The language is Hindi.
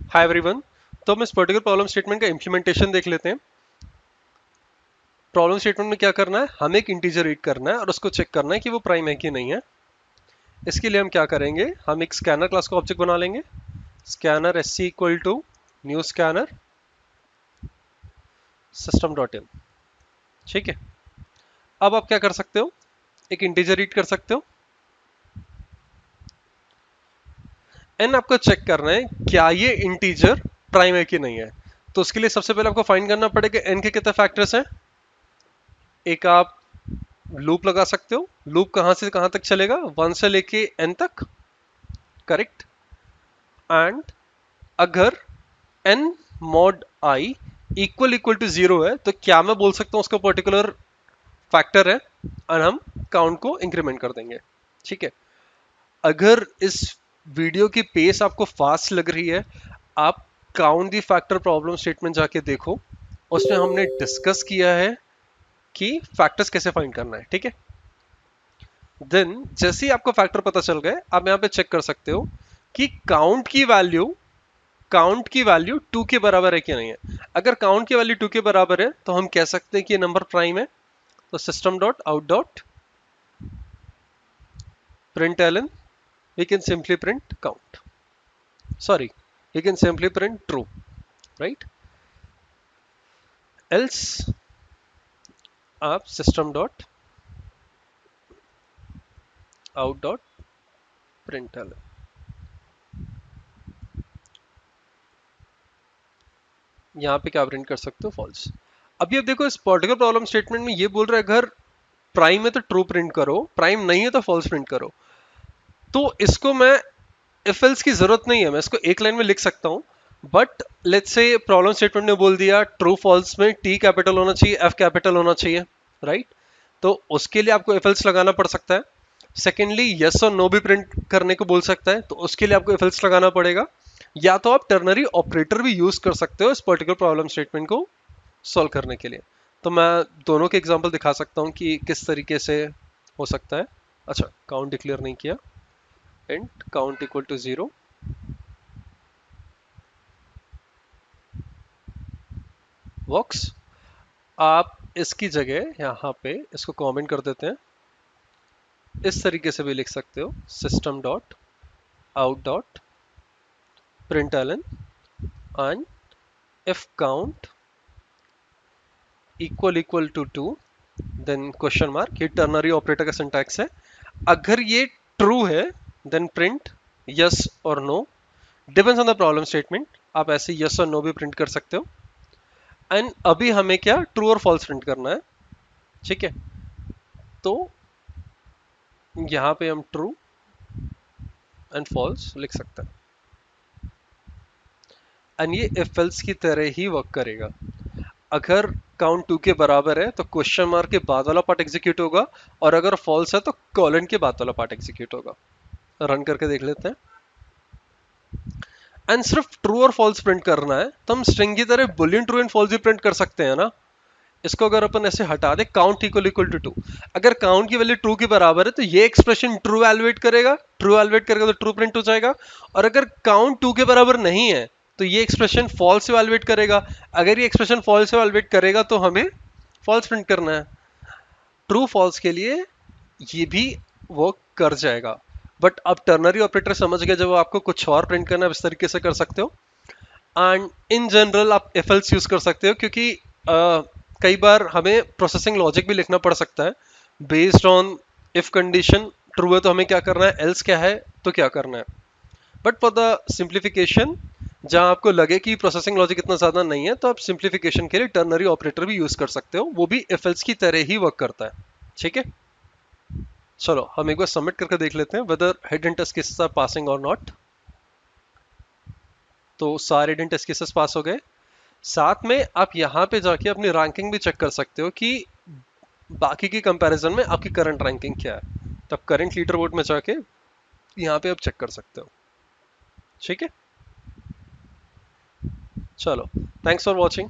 Hi everyone. तो हम इस पर्टिकुलर प्रॉब्लम स्टेटमेंट का इम्प्लीमेंटेशन देख लेते हैं। प्रॉब्लम स्टेटमेंट में क्या करना है, हमें एक इंटीजर रीड करना है और उसको चेक करना है कि वो प्राइम है कि नहीं है। इसके लिए हम क्या करेंगे, हम एक स्कैनर क्लास का ऑब्जेक्ट बना लेंगे। Scanner S C equal to new scanner system dot in. ठीक है, अब आप क्या कर सकते हो, एक इंटीजर रीड कर सकते हो। एन आपको चेक करना है क्या ये इंटीजर प्राइम है कि नहीं है। तो उसके लिए सबसे पहले आपको फाइंड करना पड़ेगा एन के कितने फैक्टर्स हैं। एक आप लूप लगा सकते हो। लूप कहां से कहां तक चलेगा, 1 से लेके एन तक। करेक्ट। एंड अगर N mod I equal equal to 0 है तो क्या मैं बोल सकता हूं उसका पर्टिकुलर फैक्टर है, और हम काउंट को इंक्रीमेंट कर देंगे। ठीक है, अगर इस वीडियो की पेस आपको फास्ट लग रही है, आप काउंट दी फैक्टर प्रॉब्लम स्टेटमेंट जाके देखो। उसमें हमने डिस्कस किया है कि फैक्टर्स कैसे फाइंड करना है। ठीक है, देन जैसे ही आपको फैक्टर पता चल गए, आप यहां पे चेक कर सकते हो कि काउंट की वैल्यू 2 के बराबर है कि नहीं है। अगर काउंट की वैल्यू 2 के बराबर है तो हम कह सकते हैं कि ये नंबर प्राइम है। तो system dot out dot print LN, we can simply print count, sorry, we can simply print true, right. Else आप system dot out dot print LN, यहां पे क्या प्रिंट कर सकते हो, फॉल्स। अभी अब देखो, इस पर्टिकुलर प्रॉब्लम स्टेटमेंट में ये बोल रहा है अगर प्राइम है तो ट्रू प्रिंट करो, प्राइम नहीं है तो फॉल्स प्रिंट करो। तो इसको मैं, इफ एल्स की जरूरत नहीं है, मैं इसको एक लाइन में लिख सकता हूं। But let's say problem statement ने बोल दिया ट्रू फॉल्स में टी कैपिटल होना चाहिए, एफ कैपिटल होना चाहिए, राइट। तो उसके लिए आपको इफ एल्स लगाना पड़ सकता है। सेकेंडली यस और नो भी प्रिंट करने को बोल सकता है, तो उसके लिए आपको इफ एल्स लगाना पड़ेगा। या तो आप टर्नरी ऑपरेटर भी यूज कर सकते हो इस पर्टिकुलर प्रॉब्लम स्टेटमेंट को सॉल्व करने के लिए। तो मैं दोनों के एग्जांपल दिखा सकता हूं कि किस तरीके से हो सकता है। अच्छा, काउंट डिक्लेयर नहीं किया, int count equal to 0, works। आप इसकी जगह यहाँ पे इसको कमेंट कर देते हैं, इस तरीके से भी लिख सकते हो, system dot out dot print L N and if count equal to 2 then question mark. ये टर्नरी ऑपरेटर का सिंटैक्स है। अगर ये ट्रू है देन प्रिंट यस और no, depends on the problem statement. आप ऐसे यस और नो भी प्रिंट कर सकते हो। एंड अभी हमें क्या, ट्रू और फॉल्स प्रिंट करना है। ठीक है, तो यहां पे हम ट्रू एंड फॉल्स लिख सकते हैं, एंड ये इफ एल्स की तरह ही वर्क करेगा। अगर काउंट 2 के बराबर है तो क्वेश्चन मार्क के बाद वाला पार्ट एग्जीक्यूट होगा, और अगर फॉल्स है तो कॉलन के बाद वाला पार्ट एग्जीक्यूट होगा। रन करके देख लेते हैं। एंड सिर्फ ट्रू और फॉल्स प्रिंट करना है, तो हम स्ट्रिंग की तरह बुलियन ट्रू एंड फॉल्स भी प्रिंट कर सकते हैं ना। इसको अगर अपन ऐसे हटा दे, काउंट इक्वल टू 2, अगर काउंट की वैल्यू ट्रू के बराबर है तो ये एक्सप्रेशन ट्रू एलिवेट करेगा, ट्रू एलिवेट करेगा तो ट्रू प्रिंट हो जाएगा। और अगर काउंट 2 के बराबर नहीं है तो ये एक्सप्रेशन फॉल्स एलिवेट करेगा। अगर ये एक्सप्रेशन फॉल्स एलिवेट करेगा तो हमें फॉल्स प्रिंट करना है। ट्रू फॉल्स के लिए ये भी वर्क कर जाएगा। बट अब टर्नरी ऑपरेटर समझ गए, जब आपको कुछ और प्रिंट करना है इस तरीके से कर सकते हो। एंड इन जनरल आप एफ एल्स यूज कर सकते हो, क्योंकि कई बार हमें प्रोसेसिंग लॉजिक भी लिखना पड़ सकता है based on if condition true है तो हमें क्या करना है, एल्स क्या है तो क्या करना है। बट फॉर द सिंप्लीफिकेशन, जहां आपको लगे कि प्रोसेसिंग लॉजिक इतना ज्यादा नहीं है, तो आप सिंप्लीफिकेशन के लिए टर्नरी ऑपरेटर भी यूज कर सकते हो, वो भी इफ एल्स की तरह ही वर्क करता है। ठीक है, चलो हम एक बार सबमिट करके देख लेते हैं whether head and test cases are passing और नॉट। तो सारे head and test cases pass हो गए। साथ में आप यहाँ पे जाके अपनी रैंकिंग भी चेक कर सकते हो कि बाकी की कंपैरिजन में आपकी करंट रैंकिंग क्या है। तब करंट लीडर बोर्ड में जाके यहाँ पे आप चेक कर सकते हो। ठीक है, चलो, थैंक्स फॉर वॉचिंग।